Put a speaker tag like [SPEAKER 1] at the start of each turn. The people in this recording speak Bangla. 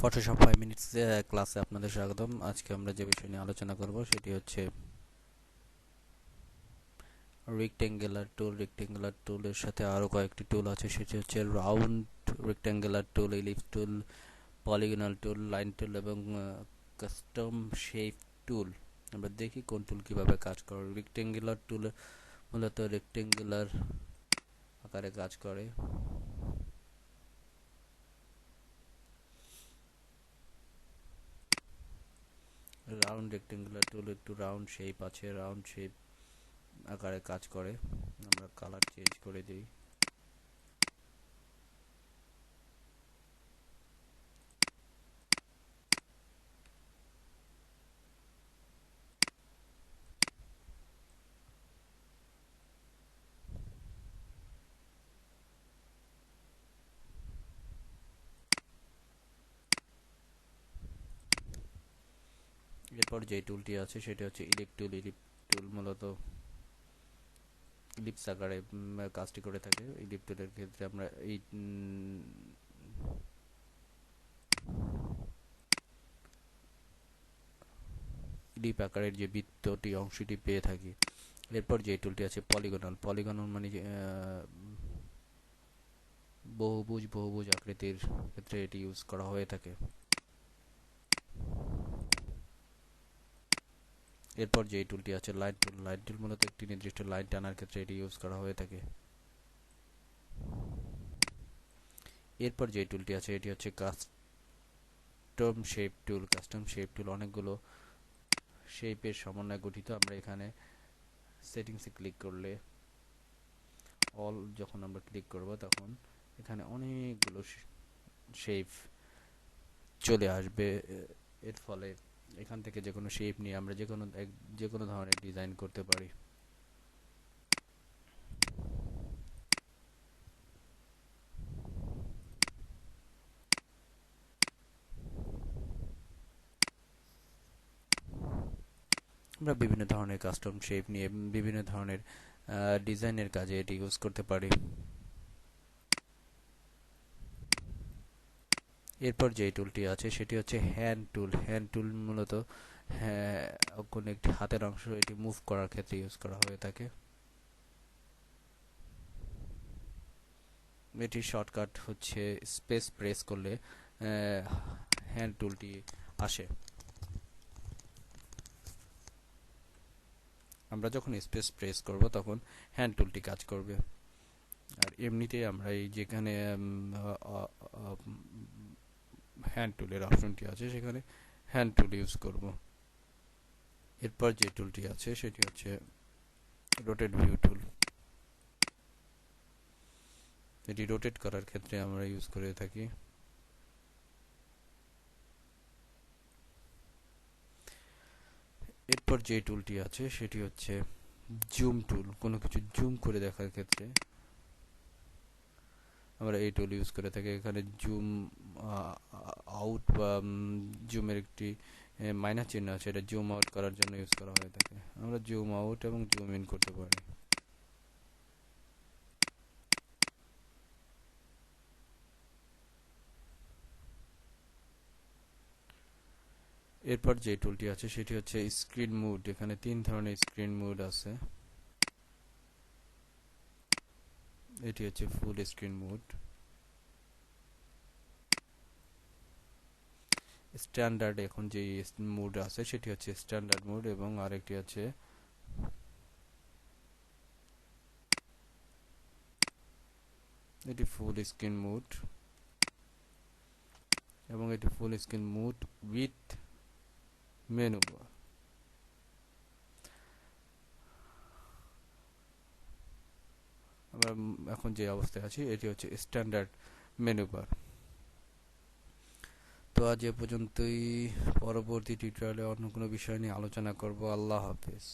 [SPEAKER 1] ফটোশপ 5 মিনিটস ক্লাসে আপনাদের স্বাগতম। আজকে আমরা যে বিষয় নিয়ে আলোচনা করব সেটি হচ্ছে রেক্টেঙ্গুলার টুলের সাথে আরও কয়েকটি টুল আছে, সেটি হচ্ছে রাউন্ড রেক্টেঙ্গুলার টুল, ইলিপস টুল, পলিগনাল টুল, লাইন টুল এবং কাস্টম শেপ টুল। আমরা দেখি কোন টুল কিভাবে কাজ করে। রেক্টেঙ্গুলার টুল মূলত রেক্টেঙ্গুলার আকারে কাজ করে। রাউন্ড রেক্টেঙ্গুলার টুল একটু রাউন্ড শেপ আছে, রাউন্ড শেপ আকারে কাজ করে। আমরা কালার চেঞ্জ করে দিই। এরপর যে টুলটি আছে সেটি হচ্ছে ইলিপ টুল মূলত ইলিপস আকারে কাজটি করে থাকে। ইলিপ টুলের ক্ষেত্রে আমরা এই ইলিপ আকারের যে বৃত্তটি অংশটি পেয়ে থাকি। এরপর যে টুলটি আছে পলিগনাল মানে বহুভুজ আকৃতির ক্ষেত্রে এটি ইউজ করা হয়ে থাকে। এরপর যে টুলটি আছে লাইন টুল মূলত একটি নির্দিষ্ট লাইন টানার ক্ষেত্রে এটি ইউজ করা হয়ে থাকে। এরপর যে টুলটি আছে এটি হচ্ছে কাস্টম শেপ টুল অনেকগুলো শেপের সমন্বয়ে গঠিত। আমরা এখানে সেটিংসে ক্লিক করলে যখন আমরা ক্লিক করব তখন এখানে অনেকগুলো শেপ চলে আসবে। এর ফলে এখান থেকে যে কোনো শেপ নিয়ে আমরা যে কোনো ধরনের ডিজাইন করতে পারি। আমরা বিভিন্ন ধরনের কাস্টম শেপ নিয়ে বিভিন্ন ধরনের ডিজাইনের কাজে এটি ইউজ করতে পারি। এরপর যে টুলটি আছে সেটি হচ্ছে হ্যান্ড টুল মূলত কোনো একটি হাতের অংশ এটি মুভ করার ক্ষেত্রে ইউজ করা হয়ে থাকে। এটির শর্টকাট হচ্ছে স্পেস প্রেস করলে হ্যান্ড টুলটি আসে। আমরা যখন স্পেস প্রেস করব তখন হ্যান্ড টুলটি কাজ করবে। আর এমনিতেই আমরা এই যেখানে হ্যান্ড টুলের অপশনটি আছে সেখানে হ্যান্ড টুল ইউজ করব। এরপর যে টুলটি আছে সেটি হচ্ছে রোটেট ভিউ টুল। এটি রোটেট করার ক্ষেত্রে আমরা ইউজ করে থাকি। এরপর যে টুলটি আছে সেটি হচ্ছে জুম টুল। কোনো কিছু জুম করে দেখার ক্ষেত্রে আমরা এই টুল ইউজ করে থাকি। এখানে জুম আউট বা জুমের একটি মাইনাস চিহ্ন আছে, এটা জুম আউট করার জন্য ইউজ করা হয়ে থাকে। আমরা জুম আউট এবং জুম ইন করতে পারি। এরপর যে টুলটি আছে সেটি হচ্ছে স্ক্রিন মোড। এখানে 3 ধরনের স্ক্রিন মোড আছে। এটি হচ্ছে ফুল স্ক্রিন মোড, স্ট্যান্ডার্ড। এখন যে মোড আছে সেটি হচ্ছে স্ট্যান্ডার্ড মোড এবং আরেকটি আছে এটি ফুল স্ক্রিন মোড এবং এটি full screen mode with menu bar. আমরা এখন যে অবস্থায় আছি এটি হচ্ছে স্ট্যান্ডার্ড মেনু বার। তো আজ এ পর্যন্তই। পরবর্তী টিউটোরিয়ালে অন্য কোনো বিষয় নিয়ে আলোচনা করব। আল্লাহ হাফেজ।